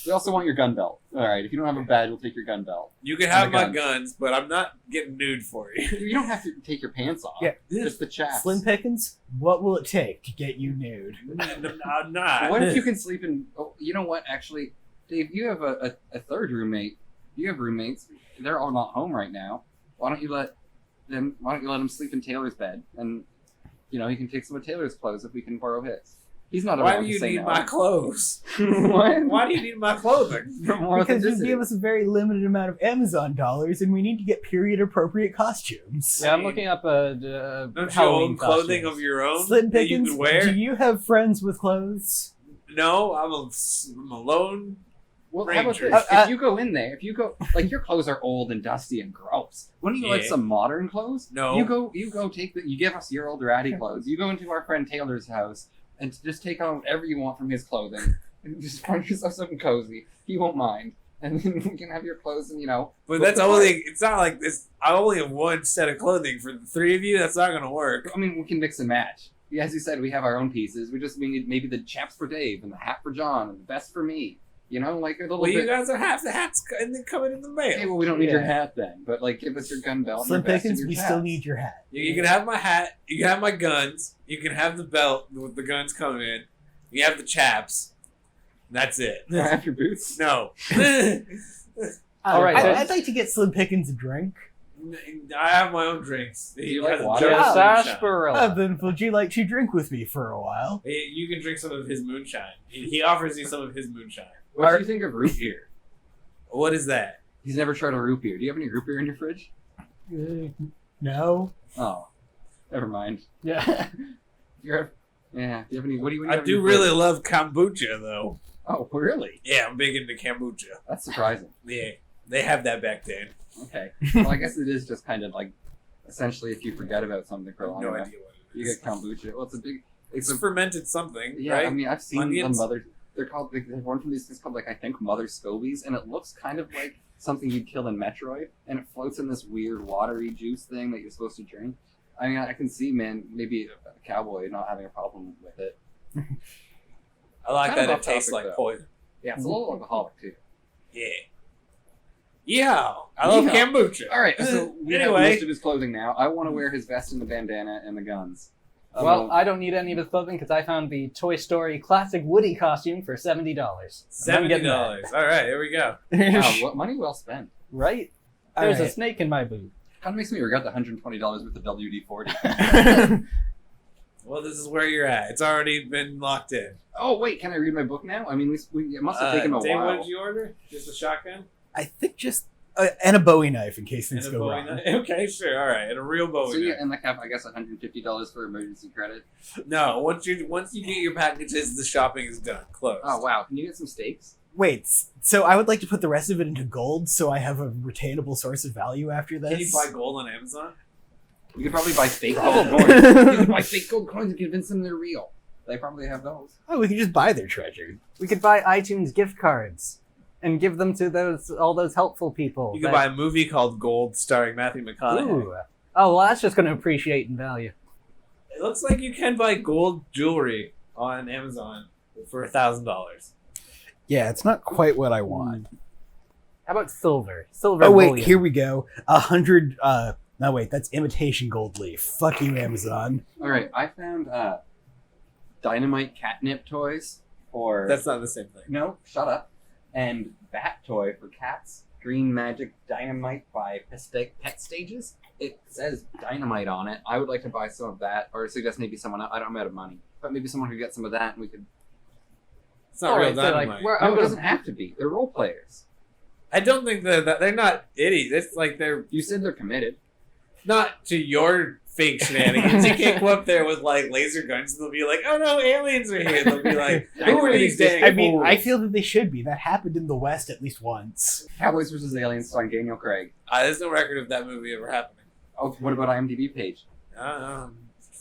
We also want your gun belt. All right. If you don't have a badge, we'll take your gun belt. You can have And a my gun. guns, but I'm not getting nude for you. You don't have to take your pants off. Yeah. Just the chaps. Slim Pickens, what will it take to get you nude? I'm not. What if you can sleep in? Oh, you know what? Actually, Dave, you have a third roommate. You have roommates. They're all not home right now. Why don't you let them sleep in Taylor's bed, and he can take some of Taylor's clothes if we can borrow his. He's not Why around do you to say need no. my clothes? What? Why do you need my clothing? For more Because you authenticity. gave us a very limited amount of Amazon dollars, and we need to get period appropriate costumes. Yeah, I'm looking up Don't you Halloween own clothing costumes. of your own Slim that you Pickens, can wear? do you have friends with clothes? No, I'm alone. Well, how about Rangers. this? If you go in there, your clothes are old and dusty and gross. Wouldn't you like Yeah. some modern clothes? No. You go you give us your old ratty clothes. You go into our friend Taylor's house and just take on whatever you want from his clothing. And just find yourself something cozy. He won't mind. and then we can have your clothes and But book that's the only. party. It's not like this. I only have one set of clothing for the three of you. That's not gonna work. I mean, we can mix and match. Yeah, as you said, we have our own pieces. We need maybe the chaps for Dave and the hat for John and the vest for me. Like a little Well, bit. you guys are half the hats and then coming in the mail. Okay, well, we don't need your Yeah. hat then, but give us your gun belt. Slim and your vest and Pickens, your we chaps. still need your hat. You can have my hat. You can have my guns. You can have the belt with the guns coming in. You have the chaps. That's it. Can I have your boots? No. All right, so- I'd like to get Slim Pickens a drink. I have my own drinks. Do you He like has a water? jar of Yes, moonshine. sarsaparilla. Then would you like to drink with me for a while? You can drink some of his moonshine. He offers you some of his moonshine. What do you think of root beer? What is that? He's never tried a root beer. Do you have any root beer in your fridge? No. Oh, never mind. Yeah. Yeah. Do you have any? What do you? I do really love kombucha, though. Oh, really? Yeah, I'm big into kombucha. That's surprising. Yeah, they have that back then. Okay. Well, I guess it is just kind of essentially, if you forget about something for I a have long no time, idea what it you is. get kombucha. Well, it's a big. It's a fermented something, Yeah, right? I mean, I've seen Onions? some other. They're called. They have one from these things called I think Mother Scobies, and it looks kind of like something you'd kill in Metroid, and it floats in this weird watery juice thing that you're supposed to drink. I mean, I can see, man, maybe a cowboy not having a problem with it. I like Kind that of it tastes off topic, like though. poison. Yeah, it's a little alcoholic too. Yeah. Yeah, I love Yeah. kombucha. All right, so we have Anyway. most of his clothing now. I want to wear his vest and the bandana and the guns. Well, I don't need any of his clothing because I found the Toy Story classic Woody costume for $70. I'm getting that. $70. All right, here we go. wow, what money well spent. Right? All There's a right. snake in my boot. Kind of makes me regret the $120 with the WD-40. Well, this is where you're at. It's already been locked in. Oh wait, can I read my book now? I mean, it must have taken a Dave, while. what did you order? Just a shotgun? I think just and a Bowie knife in case things And a go Bowie wrong. knife? Okay, sure. All right. And a real Bowie So yeah, knife. and have I guess $150 for emergency credit. No, once you get your packages, the shopping is done. Closed. Oh wow, can you get some steaks? Wait, so I would like to put the rest of it into gold so I have a retainable source of value after this. Can you buy gold on Amazon? You could probably buy fake gold Probably. coins. You could buy fake gold coins and convince them they're real. They probably have those. Oh, we can just buy their treasure. We could buy iTunes gift cards and give them to all those helpful people. You could buy a movie called Gold starring Matthew McConaughey. Ooh. Oh, well, that's just going to appreciate in value. It looks like you can buy gold jewelry on Amazon for $1,000. Yeah, it's not quite what I want. How about silver? Silver Oh wait, bullion. here we go. 100. No wait, that's imitation gold leaf. Fuck you, Amazon. All right, I found dynamite catnip toys for. That's not the same thing. No, shut up. And bat toy for cats. Green Magic Dynamite by Pet Stages. It says dynamite on it. I would like to buy some of that, or suggest maybe someone else. I don't have money, but maybe someone could get some of that, and we could. It's not All real right, so, like, dynamite. we're- No, I'm it gonna- doesn't have to be. They're role players. I don't think that they're not idiots. It's like they're You said they're committed. not to your fake shenanigans. You can't go up there with like laser guns and they'll be like, "Oh no, aliens are here." They'll be like, "Who are these dang I mean, fools?" I feel that they should be. That happened in the West at least once. Cowboys vs. Aliens starring Daniel Craig. There's no record of that movie ever happening. Oh, what about IMDb page?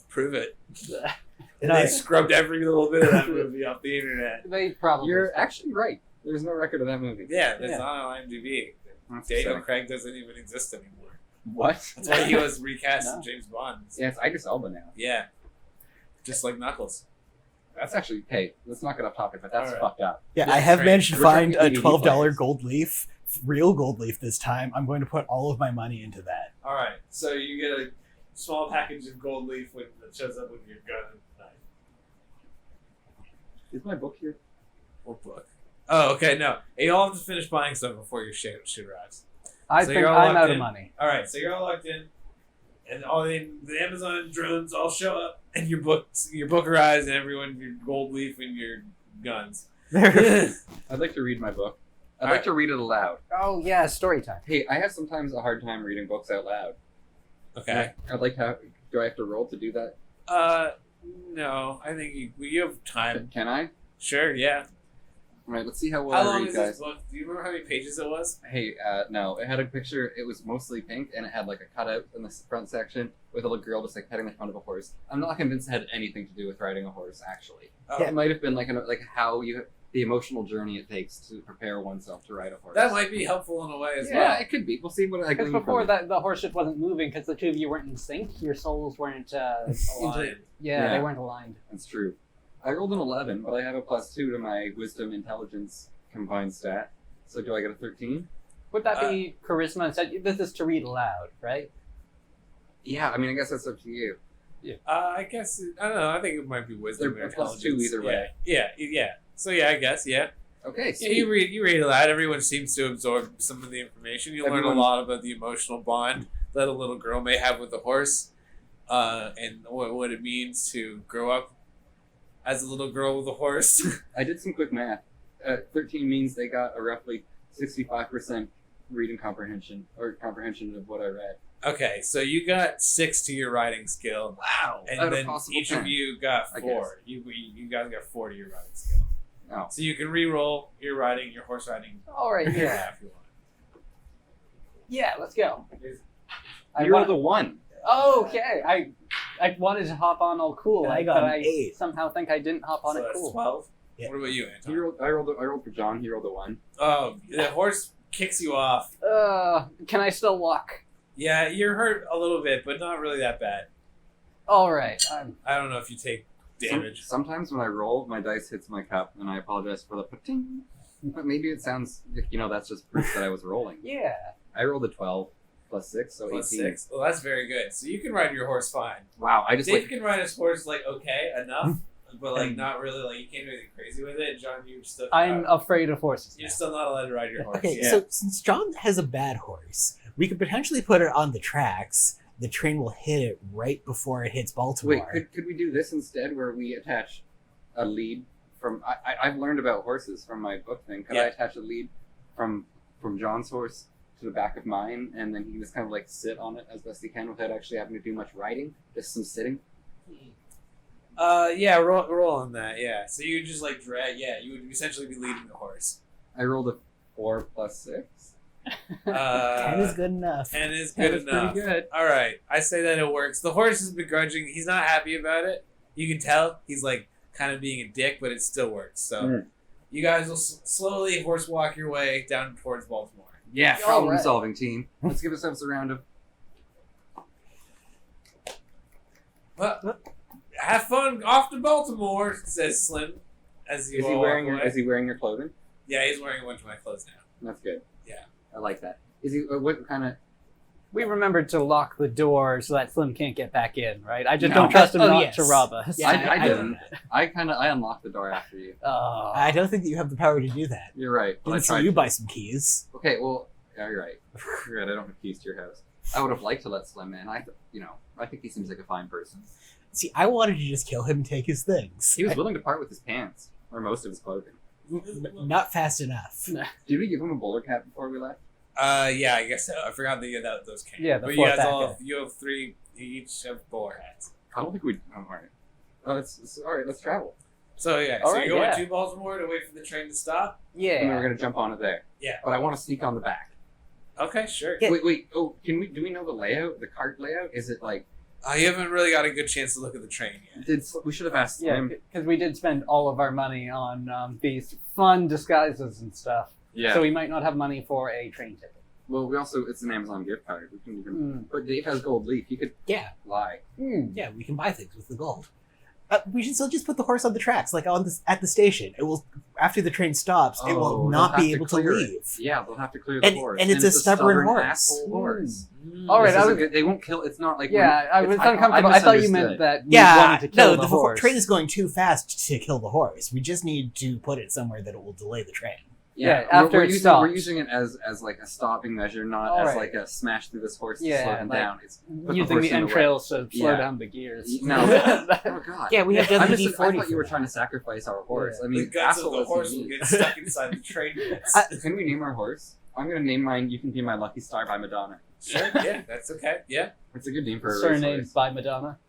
Prove it. And They I, scrubbed every little bit of that movie off the internet. They probably. You're actually right. There's no record of that movie. Yeah, that's Yeah. not on IMDb. That's Daniel sick. Craig doesn't even exist anymore. What? That's why he was recast No. in James Bond. Yeah, it's Idris Elba now. Yeah. Just like Knuckles. That's actually, hey, let's not get off topic, but that's All right. fucked up. yeah, Yeah, I have great. managed to We're find talking a DVD $12 players. gold leaf, real gold leaf this time. I'm going to put all of my money into that. All right, so you get a small package of gold leaf that shows up with your gun and knife. Is my book here? What book? Oh, okay, no. You all have to finish buying stuff before your shit arrives. I So think you're all I'm locked out in? of money. All right, so you're all locked in, and all the Amazon drones all show up, and your book arrives, and everyone your gold leaf and your guns. I'd like to read my book. I'd like Alright. to read it aloud. Oh, yeah, story time. Hey, I have sometimes a hard time reading books out loud. Okay. I'd like to. Do I have to roll to do that? No, I think you have time. Can I? Sure, yeah. All right, let's see how well How I long read, is guys. this book? Do you remember how many pages it was? Hey, no, it had a picture. It was mostly pink, and it had like a cutout in the front section with a little girl just like petting the front of a horse. I'm not convinced it had anything to do with riding a horse. Actually, Oh, it might have been like how you the emotional journey it takes to prepare oneself to ride a horse. That might be helpful in a way as Yeah, well. it could be. We'll see what I Because glean before from it. that, the horse just wasn't moving because the two of you weren't in sync. Your souls weren't. Aligned. Yeah, they Yeah. weren't aligned. That's true. I rolled an 11, but I have a +2 to my wisdom intelligence combined stat. So do I get a 13? Would that be charisma instead? This is to read aloud, right? Yeah, I mean, I guess that's up to you. I guess I don't know. I think it might be wisdom They're or +2 intelligence. either way. Yeah. So yeah, I guess yeah. Okay, Yeah, sweet. you read a lot. Everyone seems to absorb some of the information. You learn a Everyone- lot about the emotional bond that a little girl may have with a horse, and what it means to grow up as a little girl with a horse. I did some quick math. 13 means they got a roughly 65% reading comprehension of what I read. Okay, so you got 6 to your riding skill, Wow! and Out of then possible each 10. of you got I 4. You guys got 4 to your riding skill. Oh. So you can re-roll your horse riding. All right, here. Yeah, if you want. Yeah, let's go. I You're want- the one. Okay, I wanted to hop on all cool, I got but an I 8. somehow think I didn't hop on So it that's cool. 12. Yeah. What about you, Anton? I rolled for John. He rolled a 1. Oh, the horse kicks you off. Can I still walk? Yeah, you're hurt a little bit, but not really that bad. All right. I don't know if you take damage. Sometimes when I roll, my dice hits my cup, and I apologize for the pating. But maybe it sounds that's just proof that I was rolling. Yeah. I rolled a 12 +6, so Plus 18. 6. Well, that's very good. So you can ride your horse fine. Wow! I just Dave can ride his horse okay enough, but Mm. not really. You can't do anything crazy with it. John, you're still. I'm afraid of horses. You're still not allowed to ride your horse. Okay, Yeah. so since John has a bad horse, we could potentially put it on the tracks. The train will hit it right before it hits Baltimore. Wait, could we do this instead, where we attach a lead from? I've learned about horses from my book thing. Could I Yeah. attach a lead from John's horse to the back of mine, and then he can just kind of sit on it as best he can without actually having to do much riding, just some sitting? Yeah, roll on that. Yeah, so you would just drag. Yeah, you would essentially be leading the horse. I rolled a 4 +6. 10 is good enough. 10 is That good is enough. pretty good. All right, I say that it works. The horse is begrudging. He's not happy about it. You can tell he's kind of being a dick, but it still works. So Mm. you guys will slowly horse walk your way down towards Baltimore. Yeah, All problem right. solving team. Let's give ourselves a round of. Well, have fun off to Baltimore, says Slim. As you Is he all wearing walk away. Is he wearing your clothing? Yeah, he's wearing a bunch of my clothes now. That's good. Yeah. I like that. Is he? What kind of? We remembered to lock the door so that Slim can't get back in, right? I just No. don't trust him Oh, not yes. to rob us. Yeah, I know didn't. that. I unlocked the door after you. Oh. I don't think that you have the power to do that. You're right. But I Didn't see tried you to. buy some keys. Okay, well, yeah, you're right. You're right. I don't have keys to your house. I would have liked to let Slim in. I think he seems like a fine person. See, I wanted to just kill him and take his things. He was willing to part with his pants or most of his clothing. Not fast enough. Did we give him a bowler cap before we left? Yeah, I guess so. I forgot that those came. Yeah, the but you fourth guys all packet. you have 3 each have bowler hats. I don't think we. Oh, all right. Oh, it's all right. Let's travel. So yeah, All so right, you're going yeah. to Baltimore to wait for the train to stop. And then we're Yeah. gonna jump on it there. Yeah. But I want to sneak on the back. Okay, sure. Yeah. Wait. Oh, do we know the layout? The cart layout? Is it like? You haven't really got a good chance to look at the train yet. We should have asked Yeah, him. because we did spend all of our money on these fun disguises and stuff. Yeah. So we might not have money for a train ticket. Well, it's an Amazon gift card. We can even. Mm. But Dave has gold leaf. He could Yeah, lie. yeah, we can buy things with the gold. We should still just put the horse on the tracks, at the station. It will, after the train stops, it Oh, will they'll not have be to able to clear it. leave. Yeah, they'll have to clear the And- horse. and it's a stubborn horse. asshole horse. All right, This I is a was- good- they won't kill. It's not like Yeah, I it's- was uncomfortable. I thought you meant misunderstood. that you Yeah, wanted to kill no, the the horse. train is going too fast to kill the horse. We just need to put it somewhere that it will delay the train. Yeah, after we're it using, stops. We're using it as like a stopping measure, not All as right. like a smash through this horse to Yeah, slow him like- down. It's put Using horse the in way. entrails to slow Yeah. down the gears. No. Oh god. Yeah, we have I WD-40 thought you were for trying that. to sacrifice our horse. Yeah. I The mean, guts of asshole the as horse he will is. get stuck inside the train bits. Can we name our horse? I'm gonna name mine. You can be my lucky star by Madonna. Sure, yeah, that's okay. Yeah. It's a good name for a Surnamed racehorse. by Madonna.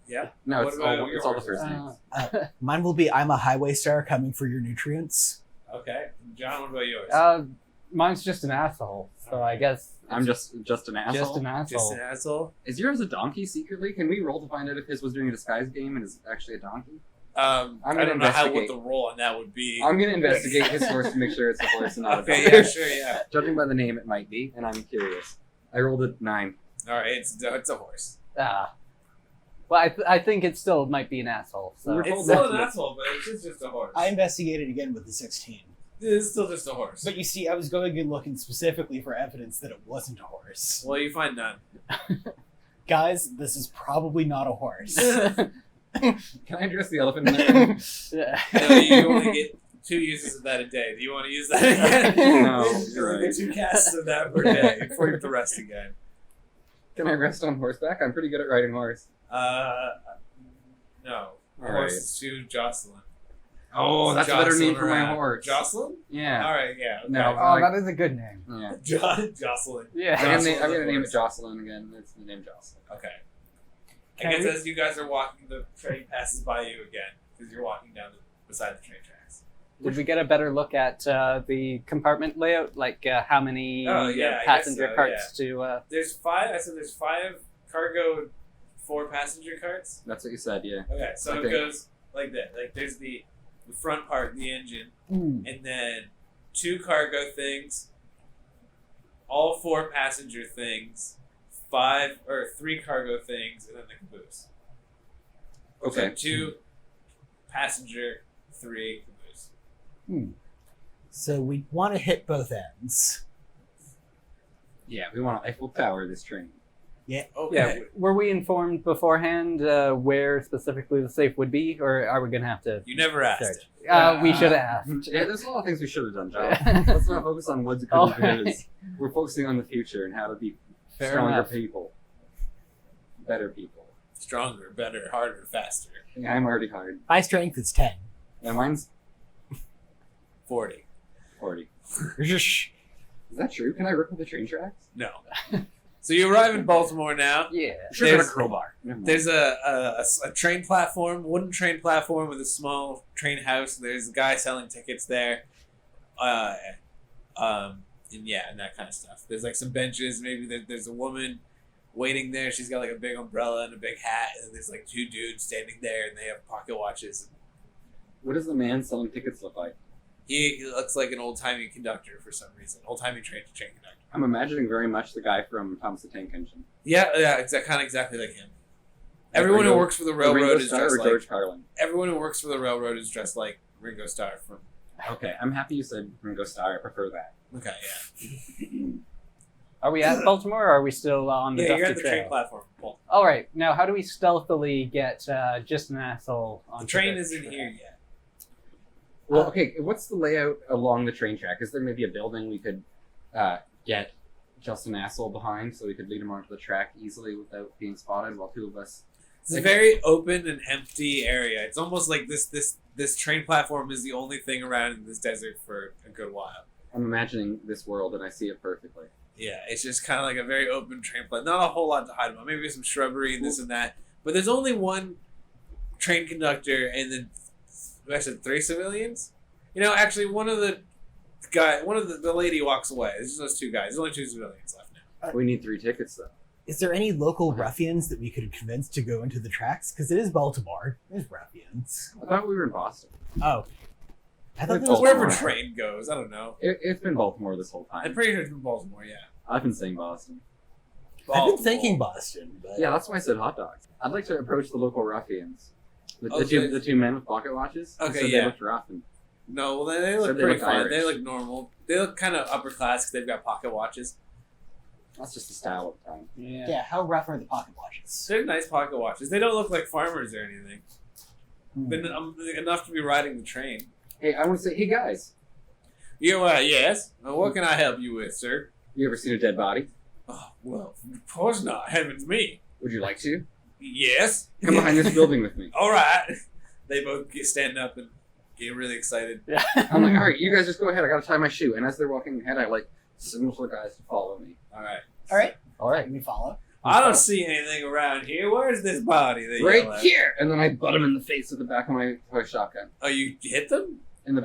Yeah. No, What it's about all your the horse? first names. Mine will be I'm a highway star coming for your nutrients. Okay. John, what about yours? Mine's just an asshole, so I guess I'm just an asshole. just an asshole. Just an asshole. Is yours a donkey secretly? Can we roll to find out if his was doing a disguise game and is actually a donkey? I'm I gonna don't know what investigate. the role on that would be. I'm gonna investigate his source to make sure it's a horse and not a dog. Okay, yeah, sure, yeah. Judging by the name, it might be, and I'm curious. I rolled a 9. All right, it's a horse. Well, I think it still might be an asshole. So. We're- It's still an asshole, but it's just a horse. I investigated again with the 16. It's still just a horse. But you see, I was going and looking specifically for evidence that it wasn't a horse. Well, you find none. Guys, this is probably not a horse. Can I address the elephant in the room? Yeah. No, you only get 2 uses of that a day. Do you want to use that again? No, You you're only right. get 2 casts of that per day before you have to rest again. Can I rest on horseback? I'm pretty good at riding horse. No. The All horse right. is to Jocelyn. Oh, that's a better Jocelyn name for my around. horse. Jocelyn? Yeah. All right, yeah. Okay. No, Oh, that is a good name. Yeah. Jocelyn. Yeah. Jocelyn I'm gonna the name it horse. Jocelyn again. It's the name Jocelyn. Okay. Can I guess we- as you guys are walking, the train passes by you again because you're walking down beside the train tracks. Did we get a better look at the compartment layout? Like how many Oh, yeah, I passenger guess so, carts to? There's 5. I said there's 5 cargo, 4 passenger carts. That's what you said, yeah. Okay, so Okay. it goes like that. Like there's the front part, the engine, and then 2 cargo things, all 4 passenger things, 5 or 3 cargo things, and then the caboose. Okay. So 2 passenger, 3 caboose. So we want to hit both ends. Yeah, we want to Eiffel Tower this train. Yeah. Okay. Yeah. Were we informed beforehand where specifically the safe would be, or are we gonna have to You never asked. search? it. We should have. Yeah, there's a lot of things we should have done, John. Let's not focus on what's All good right. is. We're focusing on the future and how to be Fair stronger enough. people. Better people. Stronger, better, harder, faster. Yeah, I'm already hard. My strength is 10. And mine's 40. 40. Shh. Is that true? Can I rip with the train tracks? No. So you arrive in Baltimore now. Yeah. Should have There's- a crowbar. Never mind. There's a train platform, wooden train platform with a small train house. There's a guy selling tickets there, and that kind of stuff. There's like some benches. Maybe there's a woman waiting there. She's got like a big umbrella and a big hat. And there's like 2 dudes standing there, and they have pocket watches. What does the man selling tickets look like? He looks like an old timey conductor for some reason. Old timey train conductor. I'm imagining very much the guy from Thomas the Tank Engine. Yeah, kind of exactly like him. Everyone who Ringo- works for the Ringo railroad is Starr dressed or like. George Carlin? Everyone who works for the railroad is dressed like Ringo Starr from. Okay, I'm happy you said Ringo Starr. I prefer that. Okay, yeah. Are we at Baltimore, or are we still on the Yeah, you're Dusty at the Trail? train platform. Paul. All right. Now, how do we stealthily get just an asshole on The train isn't here yet. Well, okay, what's the layout along the train track? Is there maybe a building we could get just an asshole behind so we could lead him onto the track easily without being spotted while 2 of us... It's a very open and empty area. It's almost like this train platform is the only thing around in this desert for a good while. I'm imagining this world and I see it perfectly. Yeah, it's just kind of like a very open train platform. Not a whole lot to hide about. Maybe some shrubbery and this and that. But there's only one train conductor and then I said 3 civilians. You know, actually, one of the lady walks away. There's just those 2 guys. There's only 2 civilians left now. We need 3 tickets, though. Is there any local ruffians that we could convince to go into the tracks? Because it is Baltimore. There's ruffians. I thought we were in Boston. Oh. I thought It's that was Wherever Baltimore. train goes, I don't know. It's been Baltimore this whole I'm time. pretty sure it's from Baltimore. Yeah. I've been saying Boston. I've been thinking Boston, but Yeah, that's why I said hot dogs. I'd like to approach the local ruffians. The, Oh, the, two, so- the 2 men with pocket watches. Okay, so yeah. They looked rough. And No, well, they So look they pretty look fine. They Irish. look normal. They look kind of upper class because they've got pocket watches. that's just the style of the time. Yeah. yeah, how rough are the pocket watches? They're nice pocket watches. They don't look like farmers or anything. But enough to be riding the train. Hey, I want to say, hey guys, Yes. What can I help you with, sir? you ever seen a dead body? Oh, well, of course not. Heavens me. Would you like to? Yes. Come behind this building with me. All right. They both stand up and get really excited. I'm like, all right, you guys just go ahead. I gotta tie my shoe. And as they're walking ahead, I like signal to the guys to follow me. All right. All right. All right, Can we follow? I don't see anything around here. Where's this body? They yell right at? here. And then I butt him in the face with the back of my toy shotgun. Oh, you hit them? In the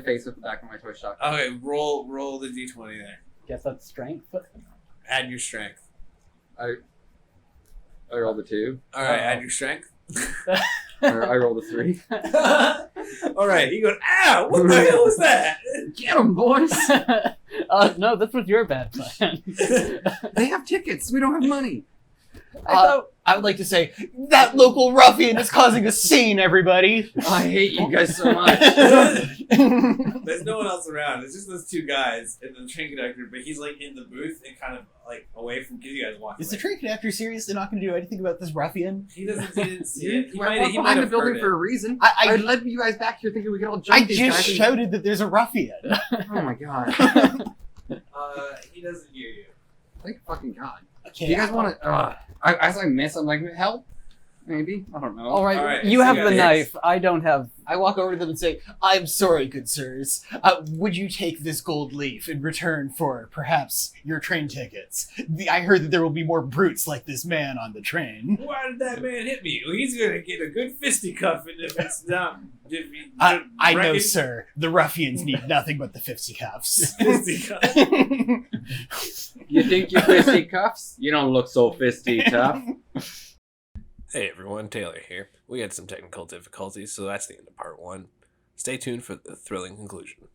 face with the back of my toy shotgun. Okay, roll the d20 there. Guess that's strength. Add your strength. I rolled a 2. All right, Uh-oh. add your strength. I rolled a 3. All right, he goes, "Ow! What the hell was that?" Get them, boys! No, this was your bad plan. They have tickets. We don't have money. I would like to say, that local ruffian is causing a scene, everybody. I hate you guys so much. There's no one else around. It's just those two guys and the train conductor. But he's like in the booth and kind of like away from you guys walking. Is the away. train conductor seriously not going to do anything about this ruffian? He didn't see it. He We're might behind the have building heard for a it. reason. I I led you guys back here thinking we could all jump these just guys. shouted that there's a ruffian. Oh my god. He doesn't hear you. Thank fucking god. Okay, Do you guys want to? As I miss, I'm like, help? Maybe? I don't know. All right, All right, you so have you the got knife. I don't have. I walk over to them and say, I'm sorry, good sirs. Would you take this gold leaf in return for, perhaps, your train tickets? I heard that there will be more brutes like this man on the train. Why did that man hit me? Well, he's gonna get a good fisticuff, and if it's not, I know, sir. The ruffians need nothing but the fisticuffs. Fisticuff. You think you're fisty cuffs? You don't look so fisty tough. Hey everyone, Taylor here. We had some technical difficulties, so that's the end of part 1. Stay tuned for the thrilling conclusion.